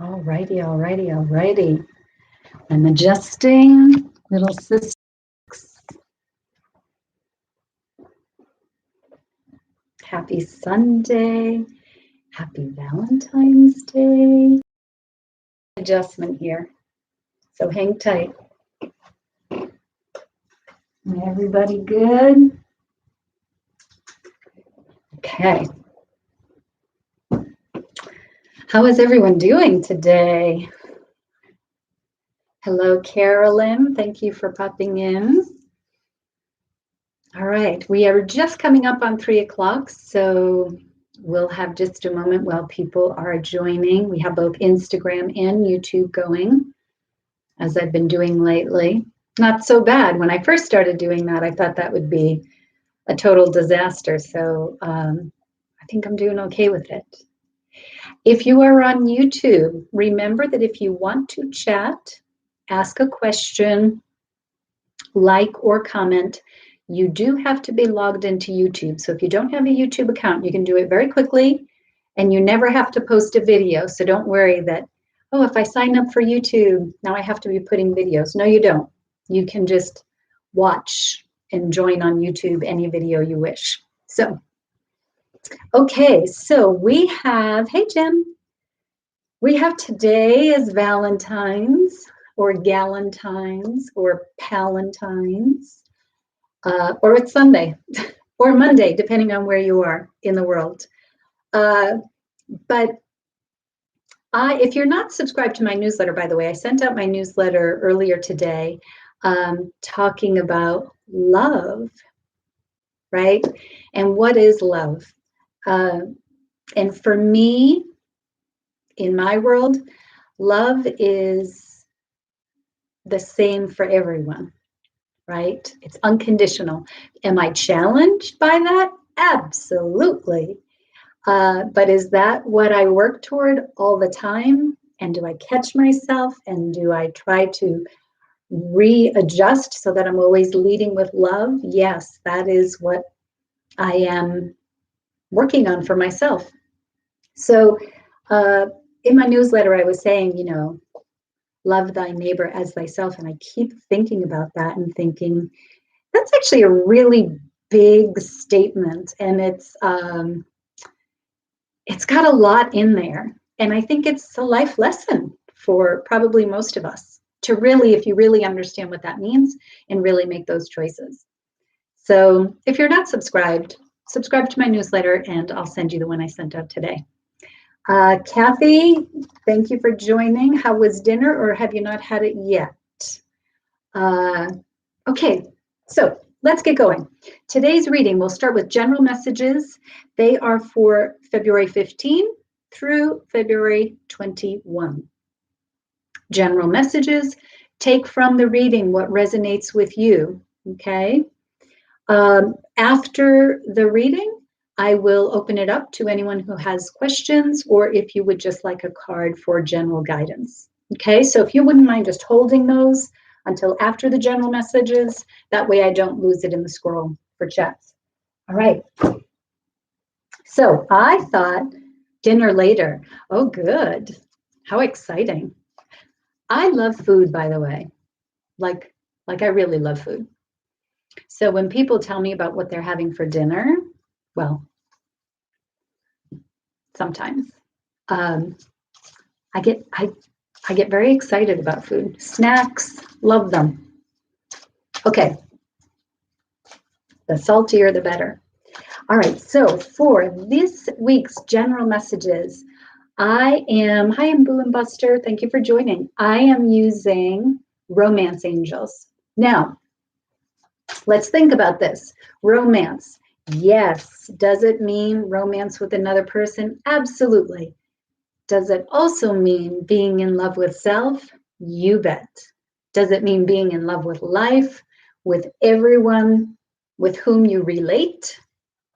All righty, all righty, all righty. I'm adjusting, little sis. Happy Sunday. Happy Valentine's Day. Adjustment here. So hang tight. Everybody good? Okay. How is everyone doing today? Hello, Carolyn. Thank you for popping in. All right, we are just coming up on 3 o'clock, so we'll have just a moment while people are joining. We have both Instagram and YouTube going, as I've been doing lately. Not so bad. When I first started doing that, I thought that would be a total disaster. So I think I'm doing okay with it. If you are on YouTube, remember that if you want to chat, ask a question, like or comment, you do have to be logged into YouTube. So if you don't have a YouTube account, you can do it very quickly and you never have to post a video. So don't worry that, oh, if I sign up for YouTube, now I have to be putting videos. No, you don't. You can just watch and join on YouTube any video you wish. So, okay, so we have, hey, Jim. We have today is Valentine's or Galentine's or Palentine's. Or it's Sunday or Monday, depending on where you are in the world. But if you're not subscribed to my newsletter, by the way, I sent out my newsletter earlier today talking about love, right? And what is love? And for me, in my world, love is the same for everyone. Right? It's unconditional. Am I challenged by that? Absolutely. But is that what I work toward all the time? And do I catch myself? And do I try to readjust so that I'm always leading with love? Yes, that is what I am working on for myself. So in my newsletter, I was saying, you know, love thy neighbor as thyself. And I keep thinking about that and thinking, that's actually a really big statement. And it's got a lot in there. And I think it's a life lesson for probably most of us to really, if you really understand what that means and really make those choices. So if you're not subscribed, subscribe to my newsletter and I'll send you the one I sent out today. Kathy, thank you for joining. How was dinner, or have you not had it yet? Okay, so let's get going. Today's reading, we'll start with general messages. They are for February 15 through February 21. General messages, take from the reading what resonates with you, okay? After the reading, I will open it up to anyone who has questions, or if you would just like a card for general guidance. Okay, so if you wouldn't mind just holding those until after the general messages, that way I don't lose it in the scroll for chats. All right. So I thought dinner later. Oh, good. How exciting. I love food, by the way. Like I really love food. So when people tell me about what they're having for dinner, well, sometimes I get very excited about food. Snacks, love them. Okay, the saltier the better. All right, so for this week's general messages, hi, I'm Boo and Buster. Thank you for joining. I am using Romance Angels. Now, let's think about this. Romance. Yes. Does it mean romance with another person? Absolutely. Does it also mean being in love with self? You bet. Does it mean being in love with life, with everyone with whom you relate,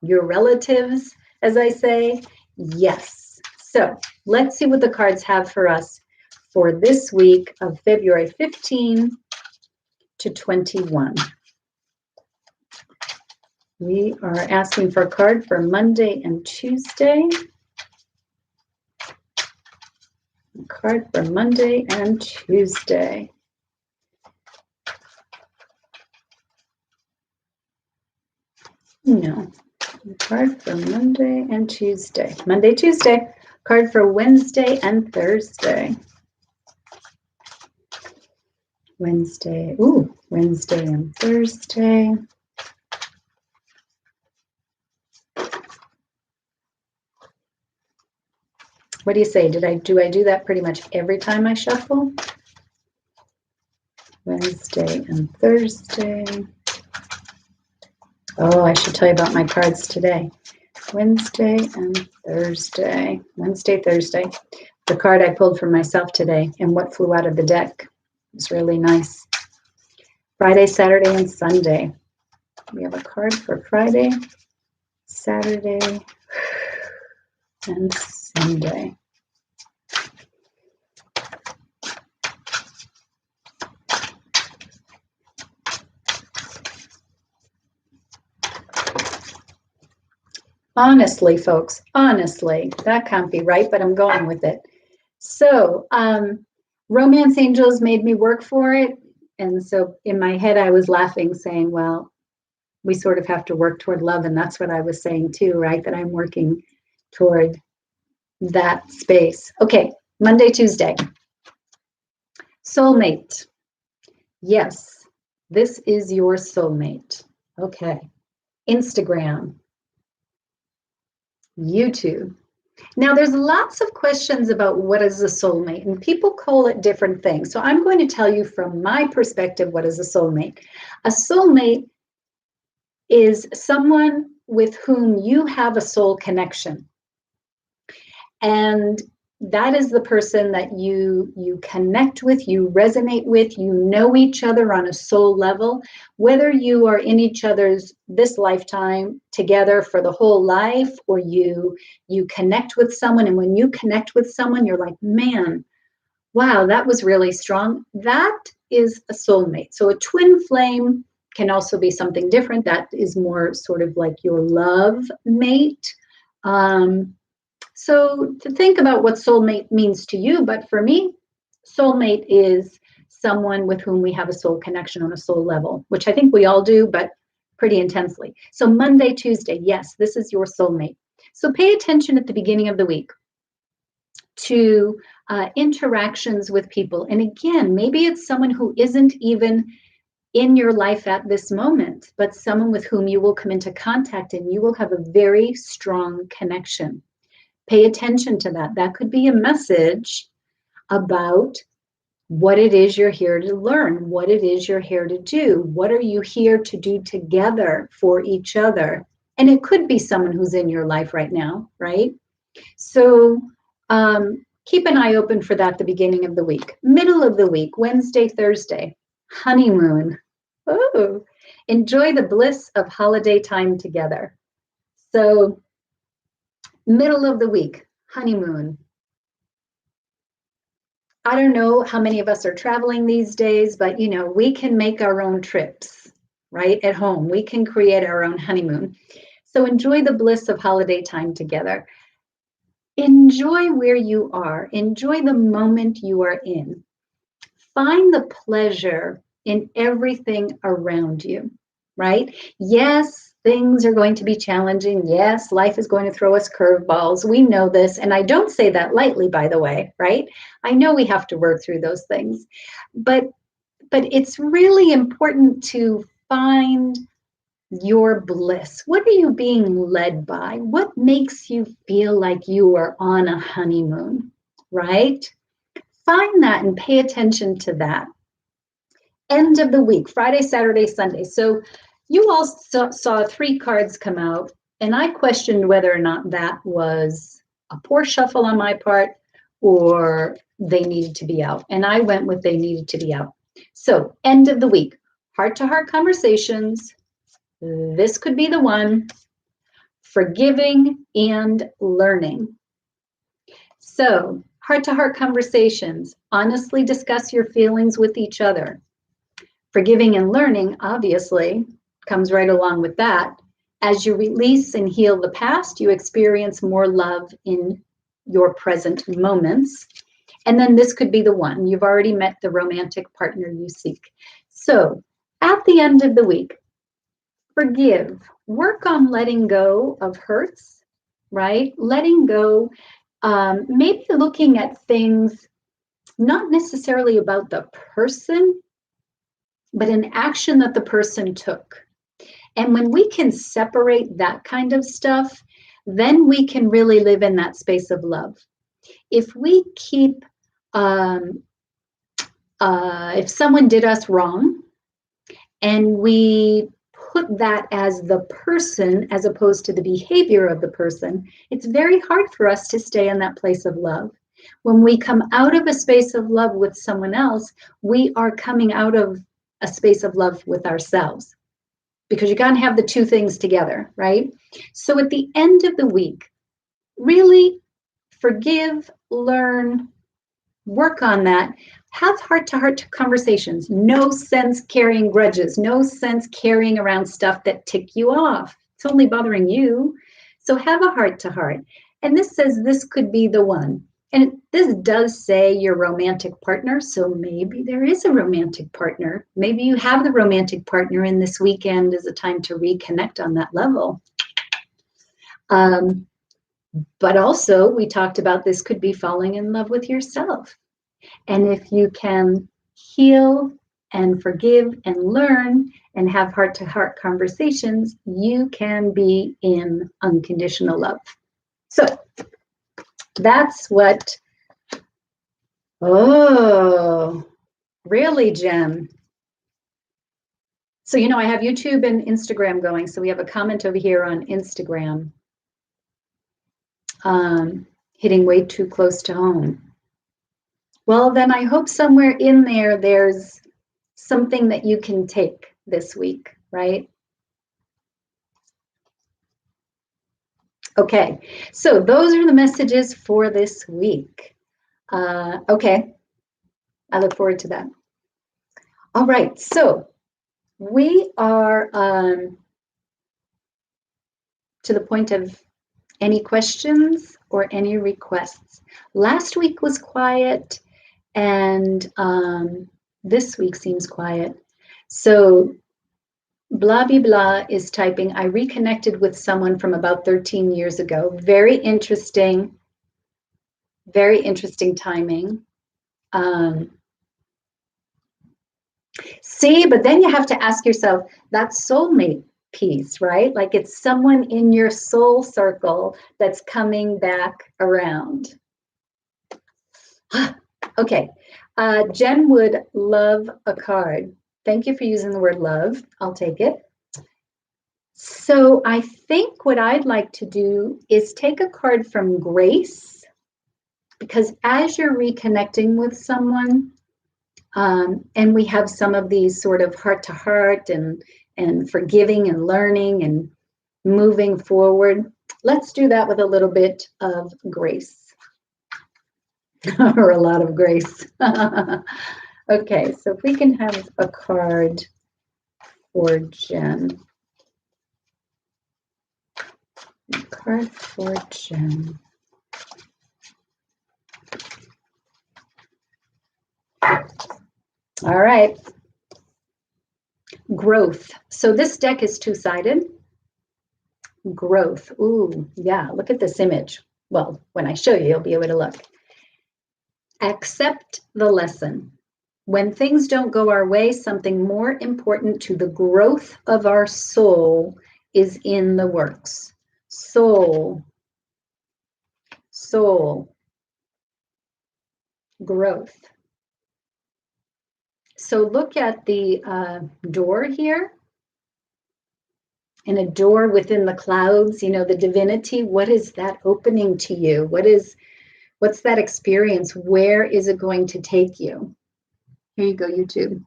your relatives, as I say? Yes. So let's see what the cards have for us for this week of February 15 to 21. We are asking for a card for Monday and Tuesday. card for Monday and Tuesday. No. Card for Monday and Tuesday. Monday, Tuesday. Card for Wednesday and Thursday. Wednesday. Ooh, Wednesday and Thursday. What do you say? Do I do that pretty much every time I shuffle? Wednesday and Thursday. Oh, I should tell you about my cards today. Wednesday and Thursday. Wednesday, Thursday. The card I pulled for myself today and what flew out of the deck. It was really nice. Friday, Saturday, and Sunday. We have a card for Friday, Saturday, and Sunday. Honestly, folks, honestly, that can't be right, but I'm going with it. So, romance angels made me work for it. And so in my head, I was laughing, saying, well, we sort of have to work toward love. And that's what I was saying too, right? That I'm working toward that space. Okay, Monday, Tuesday. Soulmate. Yes, this is your soulmate. Okay. Instagram. YouTube. Now, there's lots of questions about what is a soulmate, and people call it different things. So I'm going to tell you from my perspective what is a soulmate. A soulmate is someone with whom you have a soul connection. And that is the person that you connect with, you resonate with, you know each other on a soul level, whether you are in each other's this lifetime together for the whole life, or you connect with someone, and when you connect with someone, you're like, man, wow, that was really strong. That is a soulmate. So a twin flame can also be something different. That is more sort of like your love mate. So to think about what soulmate means to you, but for me, soulmate is someone with whom we have a soul connection on a soul level, which I think we all do, but pretty intensely. So Monday, Tuesday, yes, this is your soulmate. So pay attention at the beginning of the week to interactions with people. And again, maybe it's someone who isn't even in your life at this moment, but someone with whom you will come into contact and you will have a very strong connection. Pay attention to that. That could be a message about what it is you're here to learn, what it is you're here to do, what are you here to do together for each other. And it could be someone who's in your life right now, right? So keep an eye open for that at the beginning of the week. Middle of the week, Wednesday, Thursday, honeymoon. Oh, enjoy the bliss of holiday time together. So middle of the week, honeymoon. I don't know how many of us are traveling these days, but you know, we can make our own trips, right? At home, we can create our own honeymoon. So enjoy the bliss of holiday time together. Enjoy where you are. Enjoy the moment you are in. Find the pleasure in everything around you, right? Yes, things are going to be challenging. Yes, life is going to throw us curveballs. We know this. And I don't say that lightly, by the way, right? I know we have to work through those things. But it's really important to find your bliss. What are you being led by? What makes you feel like you are on a honeymoon, right? Find that and pay attention to that. End of the week, Friday, Saturday, Sunday. So you all saw 3 cards come out, and I questioned whether or not that was a poor shuffle on my part or they needed to be out. And I went with they needed to be out. So end of the week, heart-to-heart conversations. This could be the one. Forgiving and learning. So heart-to-heart conversations, honestly discuss your feelings with each other. Forgiving and learning, obviously, comes right along with that. As you release and heal the past, you experience more love in your present moments. And then this could be the one. You've already met the romantic partner you seek. So at the end of the week, forgive. Work on letting go of hurts, right? Letting go, maybe looking at things not necessarily about the person, but an action that the person took. And when we can separate that kind of stuff, then we can really live in that space of love. If we keep, if someone did us wrong and we put that as the person as opposed to the behavior of the person, it's very hard for us to stay in that place of love. When we come out of a space of love with someone else, we are coming out of a space of love with ourselves, because you got to have the two things together, right? So at the end of the week, really forgive, learn, work on that. Have heart-to-heart conversations. No sense carrying grudges. No sense carrying around stuff that tick you off. It's only bothering you. So have a heart-to-heart. And this says this could be the one. And this does say your romantic partner, so maybe there is a romantic partner. Maybe you have the romantic partner, and this weekend is a time to reconnect on that level. But also, we talked about this could be falling in love with yourself. And if you can heal and forgive and learn and have heart-to-heart conversations, you can be in unconditional love. So that's what, oh, really, Jen? So, I have YouTube and Instagram going. So we have a comment over here on Instagram. Hitting way too close to home. Well, then I hope somewhere in there, there's something that you can take this week, right? Okay, so those are the messages for this week. Okay, I look forward to that. All right, so we are to the point of any questions or any requests. Last week was quiet, and this week seems quiet. So blah, blah, blah is typing, I reconnected with someone from about 13 years ago. Very interesting timing. See, but then you have to ask yourself, that soulmate piece, right? Like it's someone in your soul circle that's coming back around. Okay, Jen would love a card. Thank you for using the word love. I'll take it. So I think what I'd like to do is take a card from Grace, because as you're reconnecting with someone, and we have some of these sort of heart-to-heart and forgiving and learning and moving forward, let's do that with a little bit of grace. Or a lot of grace. Okay, so if we can have a card for Jen. A card for Jen. All right. Growth. So this deck is two-sided. Growth. Ooh, yeah, look at this image. Well, when I show you, you'll be able to look. Accept the lesson. When things don't go our way, something more important to the growth of our soul is in the works. Soul. Growth. So look at the door here. And a door within the clouds, the divinity. What is that opening to you? What's that experience? Where is it going to take you? Here you go, YouTube.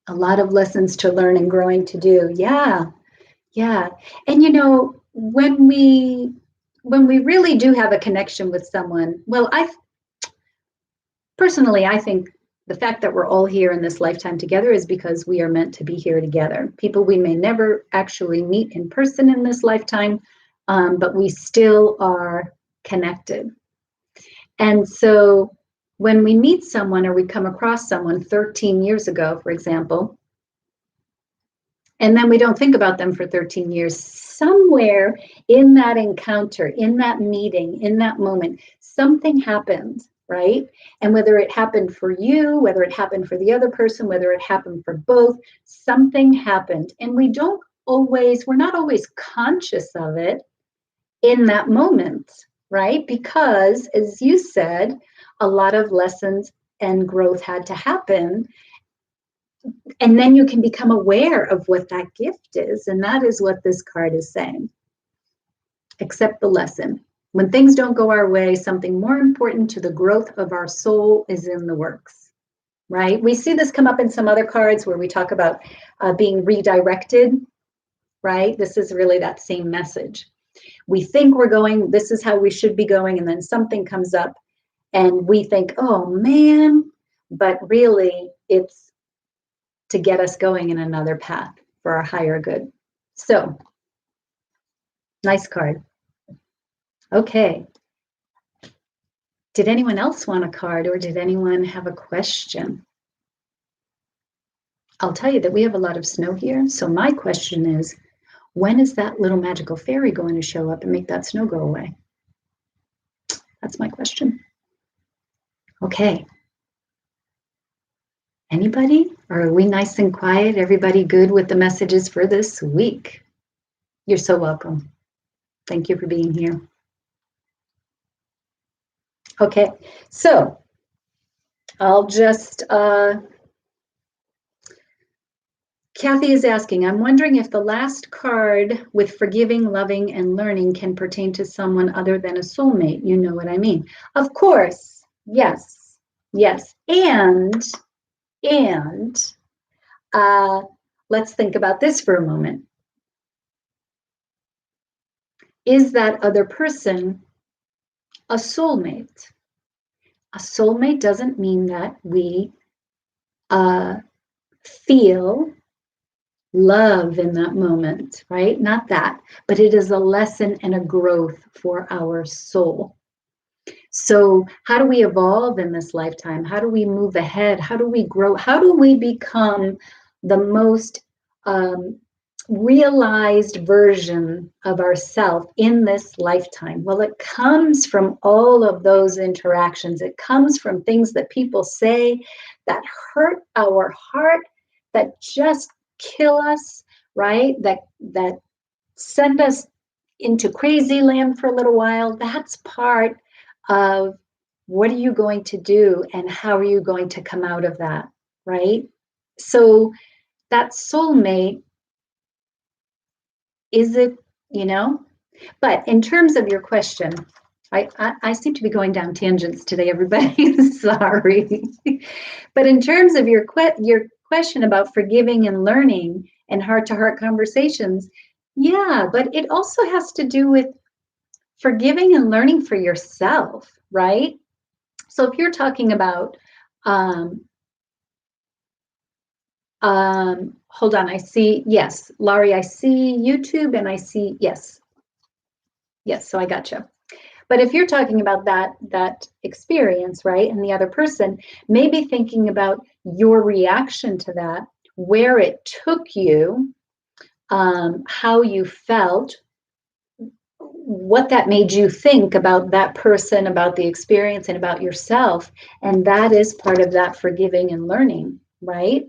A lot of lessons to learn and growing to do. Yeah. And when we really do have a connection with someone, well, I think the fact that we're all here in this lifetime together is because we are meant to be here together. People we may never actually meet in person in this lifetime, but we still are connected. And so when we meet someone or we come across someone 13 years ago, for example, and then we don't think about them for 13 years, somewhere in that encounter, in that meeting, in that moment, something happened, right? And whether it happened for you, whether it happened for the other person, whether it happened for both, something happened. And we're not always conscious of it in that moment, right? Because, as you said, a lot of lessons and growth had to happen. And then you can become aware of what that gift is. And that is what this card is saying. Accept the lesson. When things don't go our way, something more important to the growth of our soul is in the works, right? We see this come up in some other cards where we talk about being redirected, right? This is really that same message. We think we're going, this is how we should be going, and then something comes up and we think, oh man, but really it's to get us going in another path for our higher good. So, nice card. Okay. Did anyone else want a card, or did anyone have a question? I'll tell you that we have a lot of snow here. So my question is, when is that little magical fairy going to show up and make that snow go away? That's my question. Okay. Anybody? Or are we nice and quiet? Everybody good with the messages for this week? You're so welcome. Thank you for being here. Okay, so I'll just, Kathy is asking, I'm wondering if the last card with forgiving, loving, and learning can pertain to someone other than a soulmate. You know what I mean? Of course, yes, yes. And let's think about this for a moment. Is that other person a soulmate? A soulmate doesn't mean that we feel love in that moment, right? Not that, but it is a lesson and a growth for our soul. So how do we evolve in this lifetime? How do we move ahead? How do we grow? How do we become the most realized version of ourselves in this lifetime? Well, it comes from all of those interactions. It comes from things that people say that hurt our heart, that just kill us, right? That send us into crazy land for a little while. That's part of what are you going to do and how are you going to come out of that, right? So that soulmate, is it, you know? But in terms of your question, I seem to be going down tangents today, everybody. Sorry. But in terms of your question about forgiving and learning and heart-to-heart conversations, yeah, but it also has to do with forgiving and learning for yourself, right? So if you're talking about, hold on, I see, yes, Laurie, I see YouTube and I see, yes, so I gotcha. But if you're talking about that experience, right, and the other person, maybe thinking about your reaction to that, where it took you, how you felt, what that made you think about that person, about the experience, and about yourself. And that is part of that forgiving and learning, right?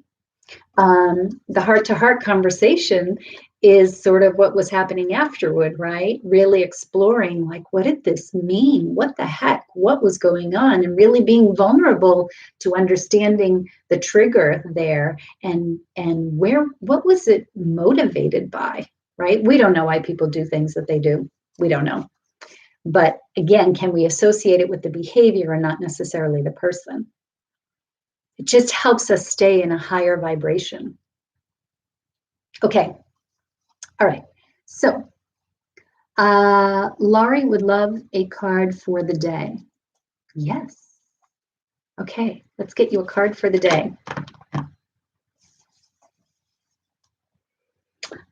The heart-to-heart conversation is sort of what was happening afterward, right? Really exploring, like, what did this mean? What the heck? What was going on? And really being vulnerable to understanding the trigger there and what was it motivated by, right? We don't know why people do things that they do. We don't know. But again, can we associate it with the behavior and not necessarily the person? It just helps us stay in a higher vibration. Okay. All right. So Laurie would love a card for the day. Yes. Okay. Let's get you a card for the day.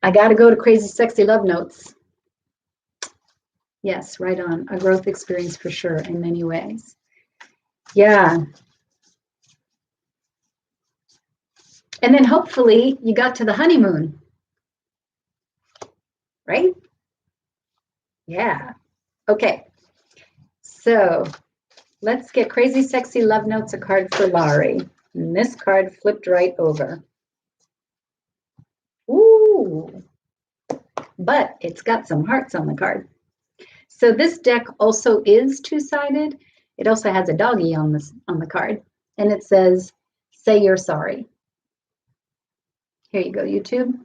I got to go to Crazy Sexy Love Notes. Yes, right on. A growth experience for sure in many ways. Yeah. And then hopefully you got to the honeymoon, right? Yeah. Okay. So let's get Crazy Sexy Love Notes, a card for Laurie. And this card flipped right over. Ooh. But it's got some hearts on the card. So this deck also is two-sided. It also has a doggy on the card. And it says, say you're sorry. Here you go, YouTube.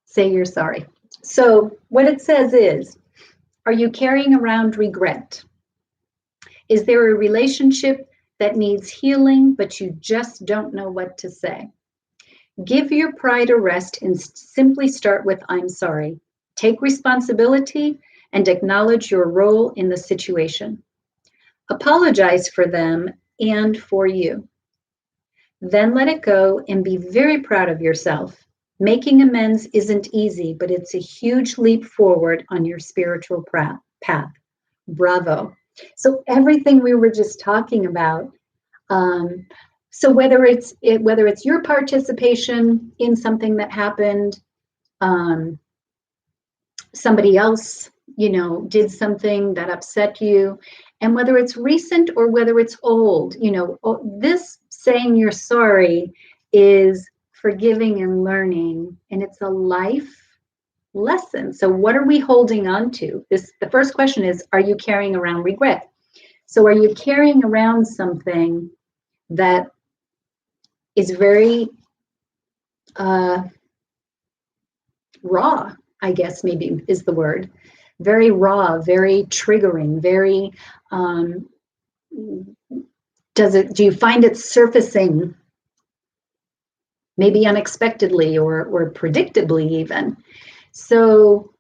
Say you're sorry. So what it says is, are you carrying around regret? Is there a relationship that needs healing, but you just don't know what to say? Give your pride a rest and simply start with, I'm sorry. Take responsibility and acknowledge your role in the situation. Apologize for them and for you. Then let it go and be very proud of yourself. Making amends isn't easy, but it's a huge leap forward on your spiritual path. Bravo. So everything we were just talking about, so whether it's your participation in something that happened, somebody else, did something that upset you, and whether it's recent or whether it's old, this saying you're sorry is forgiving and learning, and it's a life lesson. So what are we holding on to? The first question is, are you carrying around regret? So are you carrying around something that is very raw, I guess maybe is the word. Very raw, very triggering, very, do you find it surfacing maybe unexpectedly or predictably even? So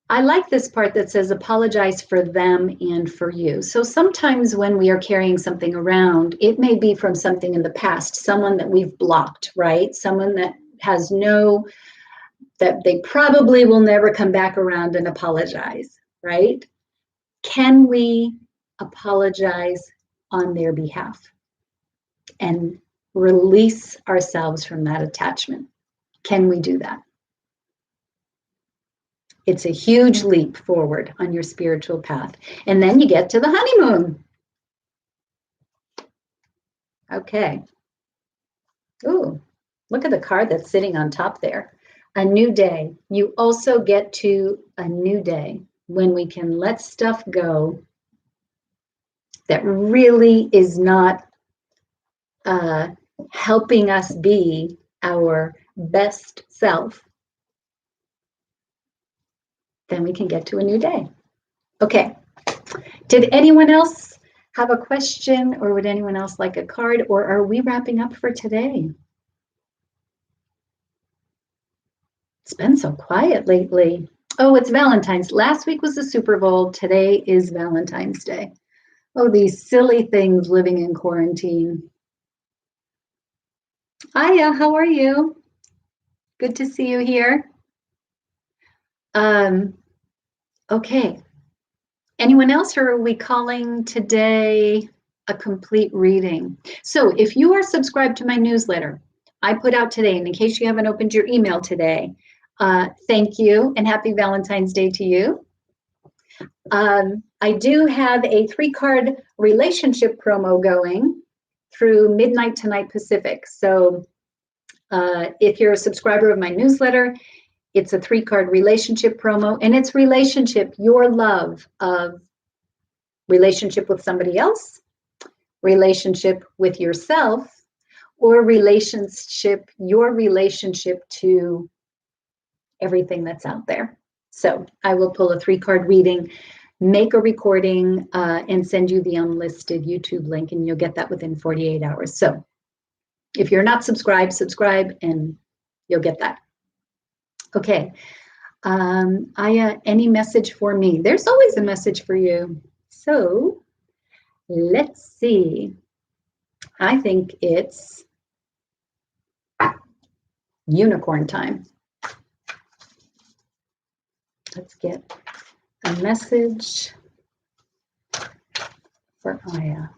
I like this part that says apologize for them and for you. So sometimes when we are carrying something around, it may be from something in the past, someone that we've blocked, right? Someone that has that they probably will never come back around and apologize, right? Can we apologize on their behalf and release ourselves from that attachment? Can we do that? It's a huge leap forward on your spiritual path. And then you get to the honeymoon. Okay. Ooh, look at the card that's sitting on top there. A new day. You also get to a new day when we can let stuff go that really is not helping us be our best self. Then we can get to a new day. Okay. Did anyone else have a question, or would anyone else like a card, or are we wrapping up for today? It's been so quiet lately. Oh, it's Valentine's. Last week was the Super Bowl. Today is Valentine's Day. Oh, these silly things living in quarantine. Aya, how are you? Good to see you here. Okay. Anyone else, or are we calling today a complete reading? So if you are subscribed to my newsletter, I put out today, and in case you haven't opened your email today, thank you and happy Valentine's Day to you. I do have a 3-card relationship promo going through midnight tonight Pacific. So if you're a subscriber of my newsletter, it's a 3-card relationship promo, and it's relationship, your love of relationship with somebody else, relationship with yourself, or relationship, your relationship to everything that's out there. So I will pull a 3-card reading, make a recording, and send you the unlisted YouTube link, and you'll get that within 48 hours. So if you're not subscribed, subscribe, and you'll get that. Okay. Aya, any message for me? There's always a message for you. So let's see. I think it's unicorn time. Let's get a message for Aya.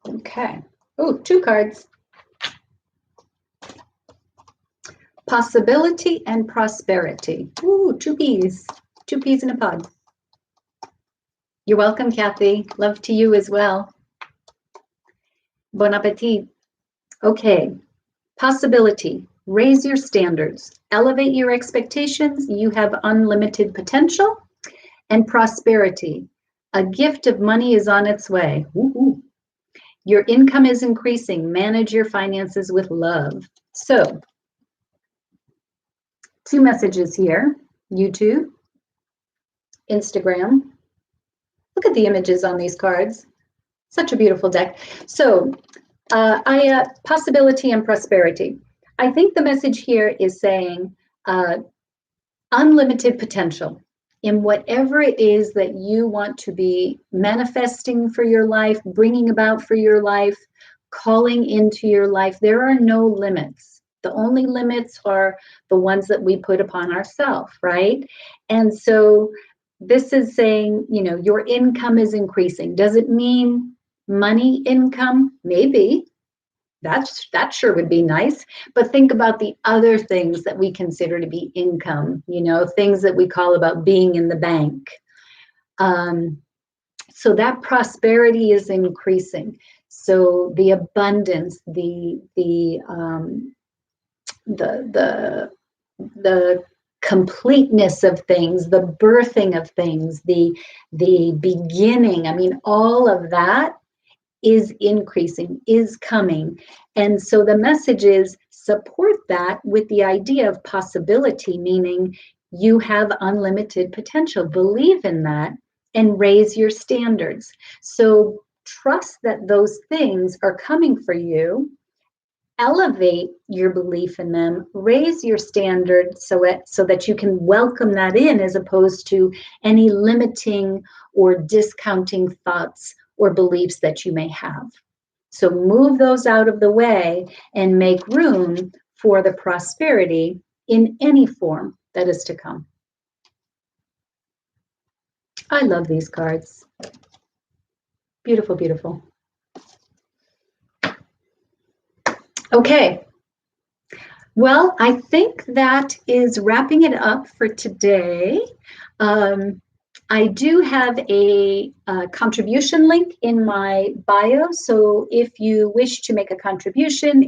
Okay. Oh, 2 cards. Possibility and prosperity. Ooh, 2 peas. 2 peas in a pod. You're welcome, Kathy. Love to you as well. Bon appetit. Okay. Possibility. Raise your standards. Elevate your expectations. You have unlimited potential. And prosperity. A gift of money is on its way. Woo-hoo. Your income is increasing. Manage your finances with love. So, 2 messages here. YouTube, Instagram. Look at the images on these cards. Such a beautiful deck. So, possibility and prosperity. I think the message here is saying unlimited potential in whatever it is that you want to be manifesting for your life, bringing about for your life, calling into your life. There are no limits. The only limits are the ones that we put upon ourselves, right? And so this is saying, you know, your income is increasing. Does it mean money income? Maybe. That sure would be nice. But think about the other things that we consider to be income, you know, things that we call about being in the bank. So that prosperity is increasing. So the abundance, the completeness of things, the birthing of things, the beginning. I mean, all of that is increasing, is coming. And so the message is support that with the idea of possibility, meaning you have unlimited potential. Believe in that and raise your standards. So trust that those things are coming for you. Elevate your belief in them, raise your standards so that you can welcome that in, as opposed to any limiting or discounting thoughts or beliefs that you may have. So move those out of the way and make room for the prosperity in any form that is to come. I love these cards. Beautiful, beautiful. Okay. Well, I think that is wrapping it up for today. I do have a contribution link in my bio, so if you wish to make a contribution,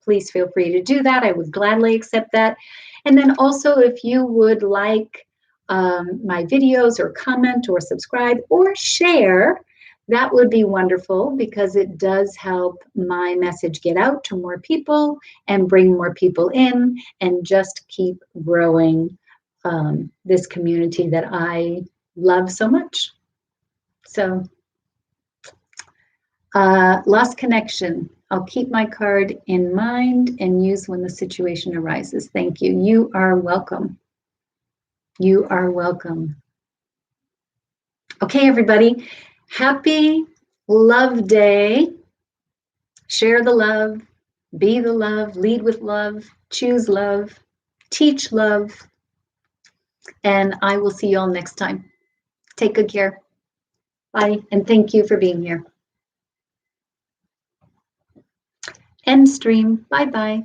please feel free to do that. I would gladly accept that. And then also, if you would like my videos or comment or subscribe or share, that would be wonderful, because it does help my message get out to more people and bring more people in and just keep growing this community that I love so much. So, lost connection. I'll keep my card in mind and use when the situation arises. Thank you. You are welcome. You are welcome. Okay, everybody. Happy Love Day. Share the love. Be the love. Lead with love. Choose love. Teach love. And I will see you all next time. Take good care. Bye. And thank you for being here. End stream. Bye-bye.